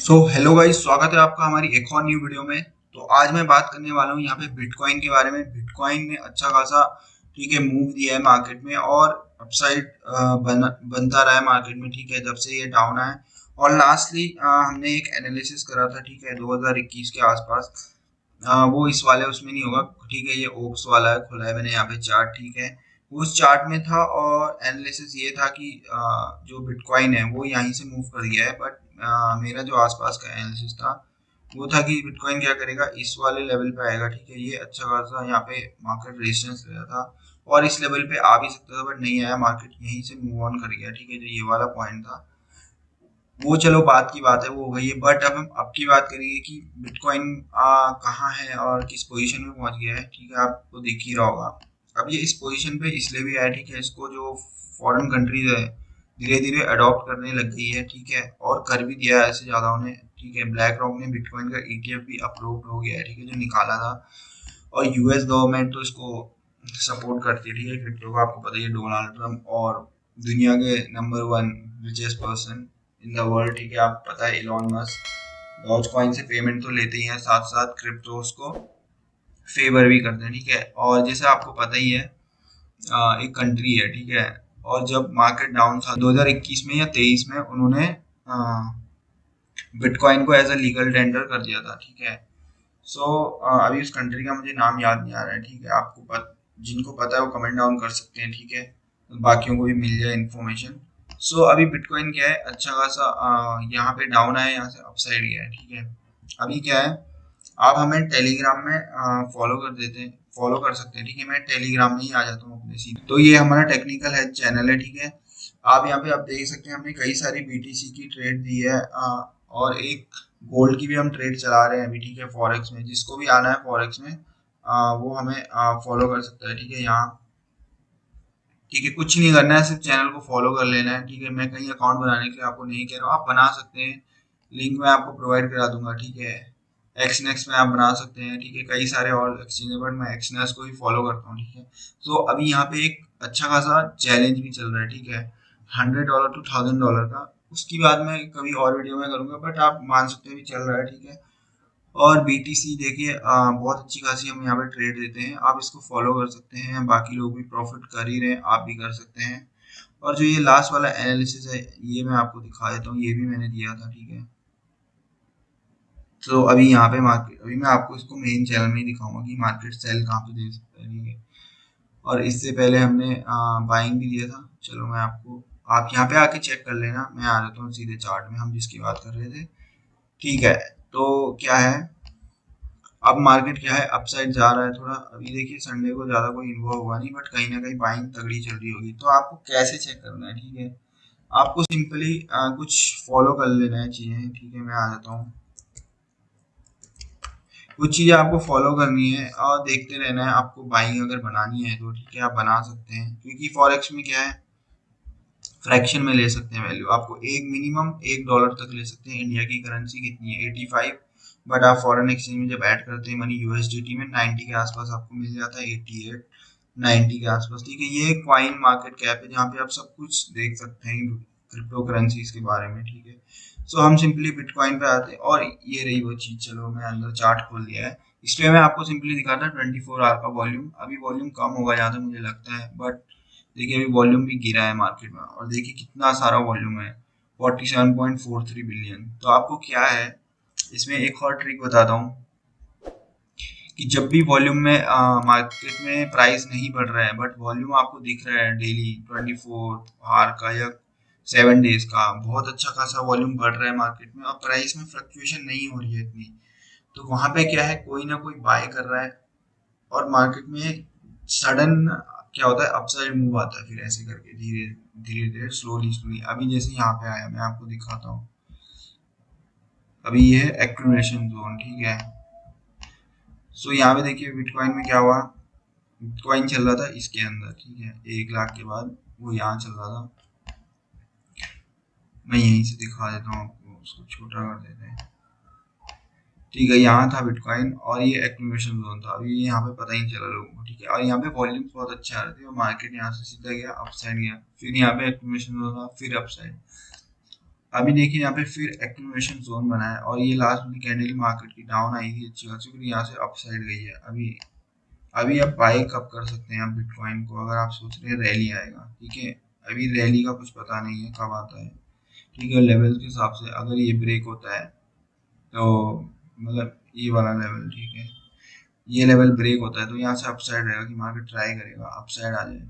Hello guys, स्वागत है आपका हमारी एक और न्यू वीडियो में। तो आज मैं बात करने वाला हूँ यहाँ पे बिटकॉइन के बारे में। बिटकॉइन ने अच्छा खासा ठीक है मूव दिया है मार्केट में, और अपसाइड बनता रहा है मार्केट में, ठीक है, जब से ये डाउन आया। और लास्टली हमने एक एनालिसिस करा था, ठीक है, 2021 के आसपास। वो इस वाले उसमें नहीं होगा, ठीक है, ये ओप्स वाला है, खुला है मैंने यहाँ पे चार्ट, ठीक है। वो उस चार्ट में था, और एनालिसिस ये था कि जो बिटकॉइन है वो यहीं से मूव कर गया है, बट मेरा जो आसपास का एनालिसिस था वो था कि बिटकॉइन क्या करेगा, इस वाले लेवल पे आएगा, ठीक है। ये अच्छा खासा यहाँ पे मार्केट रेजिस्टेंस ले रहा था, और इस लेवल पे आ भी सकता था, बट नहीं आया, मार्केट यहीं से मूव ऑन कर गया, ठीक है। जो ये वाला पॉइंट था वो चलो बात की बात है, वो हो गई है। बट अब हम अब की बात करेंगे कि बिटकॉइन कहाँ है और किस पोजीशन में पहुंच गया है, ठीक है, आपको दिख ही रहा होगा। अब ये इस पोजीशन पे इसलिए भी आया, ठीक है, इसको जो फॉरेन कंट्रीज है धीरे धीरे अडॉप्ट करने लग गई है, ठीक है, और कर भी दिया है ऐसे ज़्यादा उन्हें, ठीक है। ब्लैक रॉक ने बिटकॉइन का ईटीएफ भी अपलोड हो गया है, ठीक है, जो निकाला था। और यूएस गवर्नमेंट तो इसको सपोर्ट करती है, ठीक है, क्रिप्टो को। आपको पता ही है, डोनाल्ड ट्रम्प और दुनिया के number one richest person in the world, ठीक है, आप पता है, इलॉन मस्क डॉज कॉइन से पेमेंट तो लेते ही हैं, साथ साथ क्रिप्टोस को फेवर भी करते हैं, ठीक है। और जैसे आपको पता ही है, एक कंट्री है, ठीक है, और जब मार्केट डाउन था 2021 में या 23 में, उन्होंने बिटकॉइन को एज अ लीगल टेंडर कर दिया था, ठीक है। सो अभी उस कंट्री का मुझे नाम याद नहीं आ रहा है, ठीक है। जिनको पता है वो कमेंट डाउन कर सकते हैं, ठीक है, बाकियों को भी मिल जाए इन्फॉर्मेशन। सो अभी बिटकॉइन क्या है, अच्छा खासा यहाँ पे डाउन आया, यहाँ से अपसाइड गया है, ठीक है। अभी क्या है, आप हमें टेलीग्राम में फॉलो कर देते हैं, फॉलो कर सकते हैं, ठीक है। मैं टेलीग्राम में ही आ जाता हूँ अपने सीधे। तो ये हमारा टेक्निकल हेल्थ चैनल है, ठीक है। आप यहाँ पे आप देख सकते हैं, हमने कई सारी बीटीसी की ट्रेड दी है, और एक गोल्ड की भी हम ट्रेड चला रहे हैं अभी, ठीक है, फॉरेक्स में। जिसको भी आना है फॉरेक्स में, वो हमें फॉलो कर सकता है, ठीक है, यहाँ, ठीक है। कुछ नहीं करना है, सिर्फ चैनल को फॉलो कर लेना है, ठीक है। मैं कहीं अकाउंट बनाने के लिए आपको नहीं कह रहा हूँ, आप बना सकते हैं, लिंक मैं आपको प्रोवाइड करा दूंगा, ठीक है। एक्सनेक्स में आप बना सकते हैं, ठीक है। कई सारे और एक्सचेंज है, बट मैं एक्सनेक्स को ही फॉलो करता हूँ, ठीक है। तो अभी यहाँ पे एक अच्छा खासा चैलेंज भी चल रहा है, ठीक है, $100 to $1000 का। उसकी बात मैं कभी और वीडियो में करूंगा, बट आप मान सकते हैं भी चल रहा है, ठीक है। और बीटीसी देखिए, बहुत अच्छी खासी हम यहाँ पे ट्रेड देते हैं, आप इसको फॉलो कर सकते हैं। बाकी लोग भी प्रॉफिट कर ही रहे हैं, आप भी कर सकते हैं। और जो ये लास्ट वाला एनालिसिस है, ये मैं आपको दिखा देता हूँ, ये भी मैंने दिया था, ठीक है। तो अभी यहाँ पे मार्केट, अभी मैं आपको इसको मेन चैनल में ही दिखाऊंगा कि मार्केट सेल कहाँ पे दे सकता है, ठीक है। और इससे पहले हमने बाइंग भी दिया था। चलो मैं आपको, आप यहाँ पे आके चेक कर लेना, मैं आ जाता हूँ सीधे चार्ट में, हम जिसकी बात कर रहे थे, ठीक है। तो क्या है, अब मार्केट क्या है, अपसाइड जा रहा है थोड़ा। अभी देखिए संडे को ज्यादा कोई इन्वॉल्व हुआ नहीं, बट कहीं ना कहीं बाइंग तगड़ी चल रही होगी। तो आपको कैसे चेक करना है, ठीक है, आपको सिंपली कुछ फॉलो कर लेना है चीजें, ठीक है। मैं आ जाता हूँ, कुछ चीजें आपको फॉलो करनी है और देखते रहना है। आपको बाइंग अगर बनानी है तो ठीक है, आप बना सकते हैं, क्योंकि फॉरेक्स में क्या है, फ्रैक्शन में ले सकते हैं वैल्यू। आपको एक मिनिमम $1 तक ले सकते हैं। इंडिया की करेंसी कितनी है, 85, बट आप फॉरेन एक्सचेंज में जब ऐड करते हैं मनी यूएसडीटी में, 90 के आसपास आपको मिल जाता है, 88 90 के आसपास, ठीक है। ये क्वाइन मार्केट कैप है जहाँ पे आप सब कुछ देख सकते हैं क्रिप्टो करेंसीज के बारे में, ठीक है। सो हम सिंपली बिटकॉइन पे आते हैं, और ये रही वो चीज। चलो मैं अंदर चार्ट खोल दिया है, इसलिए मैं आपको सिंपली दिखाता 24 आवर का वॉल्यूम। अभी वॉल्यूम कम होगा जहाँ तक मुझे लगता है, बट देखिए अभी वॉल्यूम भी गिरा है मार्केट में, और देखिए कितना सारा वॉल्यूम है, 47.43 बिलियन। तो आपको क्या है, इसमें एक और ट्रिक बताता हूँ कि जब भी वॉल्यूम में मार्केट में प्राइस नहीं बढ़ रहा है, बट वॉल्यूम आपको दिख रहा है डेली 24 आवर का या 7 डेज का, बहुत अच्छा खासा वॉल्यूम बढ़ रहा है मार्केट में, और प्राइस में फ्लक्चुएशन नहीं हो रही है इतनी, तो वहां पे क्या है, कोई ना कोई बाय कर रहा है, और मार्केट में सडन क्या होता है, अपसाइड मूव आता है, फिर ऐसे करके धीरे धीरे धीरे स्लोली स्लोली। अभी जैसे यहाँ पे आया, मैं आपको दिखाता हूँ, अभी ये है एक्यूमुलेशन जोन, ठीक है। सो यहाँ पे देखिए बिटकॉइन में क्या हुआ, बिटकॉइन चल रहा था इसके अंदर, ठीक है, 1 लाख के बाद वो यहाँ चल रहा था। मैं यहीं से दिखा देता हूँ आपको, उसको छोटा कर देते हैं, ठीक है। यहाँ था बिटकॉइन, और ये एक्यूमुलेशन जोन था। अभी यहाँ पे पता ही नहीं चला लोगों को, ठीक है। और यहाँ पे वॉल्यूम्स बहुत अच्छे आ रहे थे, और मार्केट यहाँ से सीधा गया, अपसाइड गया, फिर यहाँ पे एक्यूमुलेशन जोन था, फिर अपसाइड। अभी देखिए यहाँ पे फिर एक्यूमुलेशन जोन बना है और ये लास्ट वाली कैंडल मार्केट की डाउन आई थी अच्छी खासी, फिर यहाँ से अप साइड गई है। अभी अभी आप बाई कब कर सकते हैं आप बिटकॉइन को, अगर आप सोच रहे हैं रैली आएगा, ठीक है। अभी रैली का कुछ पता नहीं है कब आता है, ठीक है। लेवल के हिसाब से अगर ये ब्रेक होता है तो मतलब ये वाला लेवल, ठीक है, ये लेवल ब्रेक होता है तो यहाँ से अपसाइड रहेगा कि मार्केट ट्राई करेगा अपसाइड आ जाए,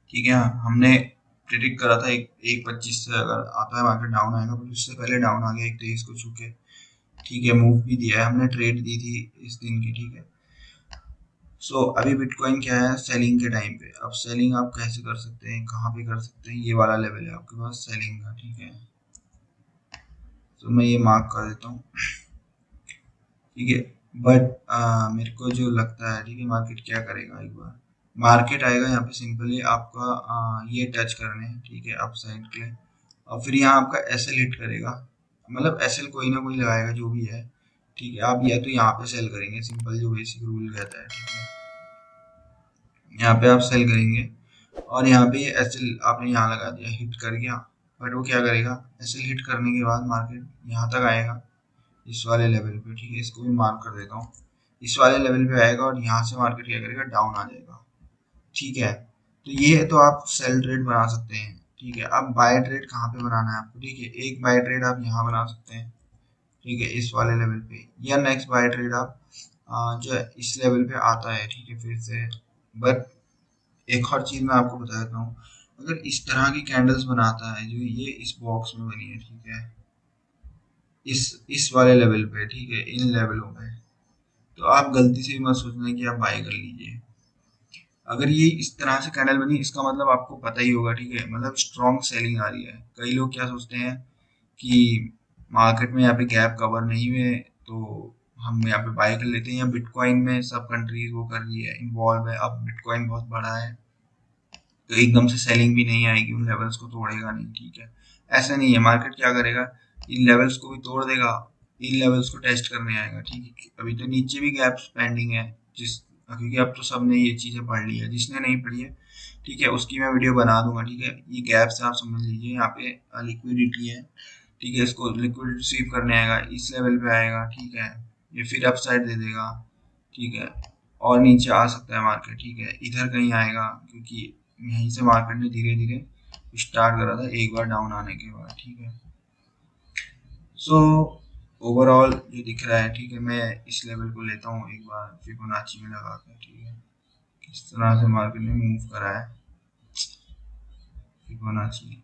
ठीक है। हमने प्रिडिक्ट करा था एक 25 से अगर आता है मार्केट डाउन आएगा, पर उससे पहले डाउन आ गया 1 23 को छू के, ठीक है। मूव भी दिया है हमने, ट्रेड दी थी इस दिन की, ठीक है। सो अभी बिटकॉइन क्या है, सेलिंग के टाइम पे। अब सेलिंग आप कैसे कर सकते हैं, कहाँ पे कर सकते हैं, ये वाला लेवल है आपके पास सेलिंग का, ठीक है। तो मैं ये मार्क कर देता हूँ, ठीक है। बट मेरे को जो लगता है, ठीक है, मार्केट क्या करेगा, एक बार मार्केट आएगा यहाँ पे सिंपली आपका ये टच करने, ठीक है, अप साइड के लिए, और फिर यहाँ आपका एसएल हिट करेगा, मतलब एसएल कोई ना कोई लगाएगा जो भी है, ठीक है। आप या तो यहाँ पे सेल करेंगे, सिंपल जो बेसिक रूल कहता है, ठीक है। यहाँ पे आप सेल करेंगे और यहाँ पे ये एसएल आपने यहाँ लगा दिया, हिट कर गया। बट वो क्या करेगा, एसएल हिट करने के बाद मार्केट यहाँ तक आएगा इस वाले लेवल पे, ठीक है। इसको भी मार्क कर देता हूँ, इस वाले लेवल पे आएगा और यहाँ से मार्केट क्या करेगा, डाउन आ जाएगा, ठीक है। तो ये तो आप सेल ट्रेड बना सकते हैं, ठीक है। अब बाय ट्रेड कहाँ पे बनाना है आपको, ठीक है। एक बाय ट्रेड आप यहाँ बना सकते हैं, ठीक है, इस वाले लेवल पे, या नेक्स्ट बाय ट्रेड आप जो है इस लेवल पे आता है, ठीक है, फिर से। बट एक और चीज मैं आपको बता देता हूँ, अगर इस तरह की कैंडल्स बनाता है जो ये इस बॉक्स में बनी है, ठीक है, इस वाले लेवल पे, ठीक है, इन लेवलों पे, तो आप गलती से भी मत सोचना कि आप बाय कर लीजिए। अगर ये इस तरह से कैंडल बनी, इसका मतलब आपको पता ही होगा, ठीक है, मतलब स्ट्रॉन्ग सेलिंग आ रही है। कई लोग क्या सोचते हैं कि मार्केट में यहाँ पे गैप कवर नहीं हुए तो हम यहाँ पे बाय कर लेते हैं, या बिटकॉइन में सब कंट्रीज वो कर रही है, इन्वॉल्व है, अब बिटकॉइन बहुत बड़ा है तो एकदम से सेलिंग भी नहीं आएगी, उन लेवल्स को तोड़ेगा नहीं, ठीक है। ऐसा नहीं है, मार्केट क्या करेगा, इन लेवल्स को भी तोड़ देगा, इन लेवल्स को टेस्ट करने आएगा, ठीक है। अभी तो नीचे भी गैप्स पेंडिंग है, जिस क्योंकि अब तो सबने ये चीजें पढ़ ली है, जिसने नहीं पढ़ी है, ठीक है, उसकी मैं वीडियो बना दूंगा, ठीक है। ये गैप्स आप समझ लीजिए, यहाँ पे लिक्विडिटी है, ठीक है, इसको लिक्विड रिसीव करने आएगा, इस लेवल पे आएगा, ठीक है, ये फिर अप साइड दे देगा, ठीक है, और नीचे आ सकता है मार्केट, ठीक है, इधर कहीं आएगा, क्योंकि यहीं से मार्केट ने धीरे धीरे स्टार्ट करा था एक बार डाउन आने के बाद, ठीक है। सो ओवरऑल जो दिख रहा है, ठीक है, मैं इस लेवल को लेता हूँ एक बार फिबोनाची में लगा कर, ठीक है, किस तरह से मार्केट ने मूव करा है फिबोनाची।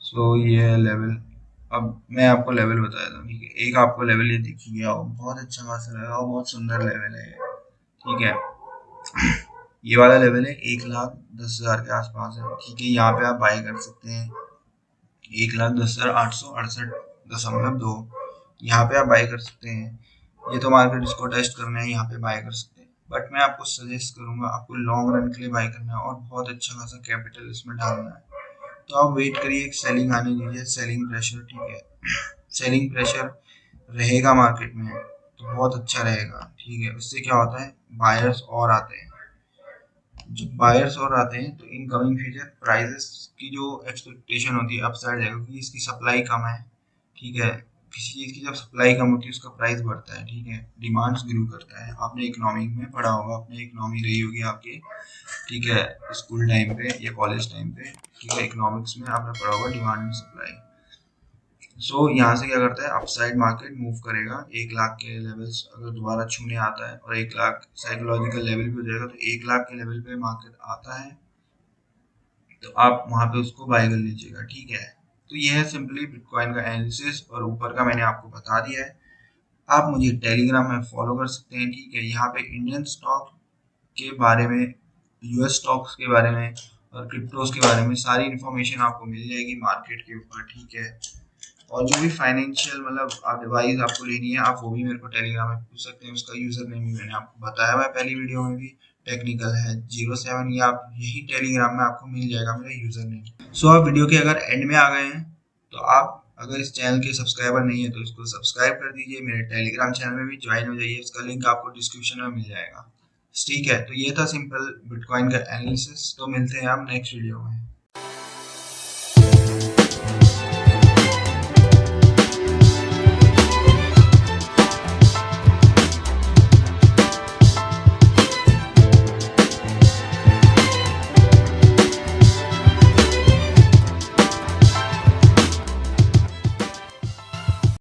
सो ये है लेवल। अब मैं आपको लेवल बता देता हूँ, ठीक है। एक आपको लेवल ये दिख गया हो, बहुत अच्छा खासा लेवल और बहुत सुंदर लेवल है ये, ठीक है। ये वाला लेवल है 1,10,000 के आसपास है, ठीक है। यहाँ पे आप बाय कर सकते हैं 1,10,868.2, यहाँ पे आप बाय कर सकते हैं। ये तो मार्केट इसको टेस्ट करना है, यहाँ पे बाय कर सकते हैं। बट मैं आपको सजेस्ट करूंगा, आपको लॉन्ग रन के लिए बाय करना है और बहुत अच्छा खासा कैपिटल इसमें डालना है, तो आप वेट करिए, एक सेलिंग आने दीजिए, सेलिंग प्रेशर, ठीक है। सेलिंग प्रेशर रहेगा मार्केट में तो बहुत अच्छा रहेगा, ठीक है। उससे क्या होता है, बायर्स और आते हैं, जब बायर्स और आते हैं तो इनकमिंग फ्यूचर प्राइसेस की जो एक्सपेक्टेशन होती है अपसाइड जाएगा, क्योंकि इसकी सप्लाई कम है, ठीक है। किसी चीज़ की जब सप्लाई कम होती है उसका प्राइस बढ़ता है, ठीक है, डिमांड्स ग्रो करता है। आपने इकोनॉमिक में पढ़ा होगा, आपने इकोनॉमी रही होगी आपकी, ठीक है, स्कूल टाइम पे या कॉलेज टाइम पे, ठीक है, इकोनॉमिक्स में आपने पढ़ा होगा डिमांड एंड सप्लाई। सो यहाँ से क्या करता है, अपसाइड मार्केट मूव करेगा 1 लाख के लेवल्स अगर दोबारा छूने आता है, और 1 लाख साइकोलॉजिकल लेवल पे हो जाएगा, तो 1 लाख के लेवल पे मार्केट आता है तो आप वहां पे उसको बाय कर लीजिएगा, ठीक है। तो ये है सिंपली बिटकॉइन का एनालिसिस, और ऊपर का मैंने आपको बता दिया है। आप मुझे टेलीग्राम में फॉलो कर सकते हैं, ठीक है। यहाँ पे इंडियन स्टॉक के बारे में, यूएस स्टॉक्स के बारे में और क्रिप्टोज के बारे में सारी इन्फॉर्मेशन आपको मिल जाएगी मार्केट के ऊपर, ठीक है। और जो भी फाइनेंशियल मतलब आप डिवाइस आपको लेनी है, आप वो भी मेरे को टेलीग्राम में पूछ सकते हैं। उसका यूजर नेम भी मैंने आपको बताया हुआ है पहली वीडियो में भी, टेक्निकल है 07, ये आप यही टेलीग्राम में आपको मिल जाएगा मेरा यूजर नेम। सो आप वीडियो के अगर एंड में आ गए हैं तो आप अगर इस चैनल के सब्सक्राइबर नहीं है तो इसको सब्सक्राइब कर दीजिए, मेरे टेलीग्राम चैनल में भी ज्वाइन हो जाइए, इसका लिंक आपको डिस्क्रिप्शन में मिल जाएगा। ठीक है, तो ये था सिंपल बिटकॉइन का एनालिसिस। तो मिलते हैं हम नेक्स्ट वीडियो में।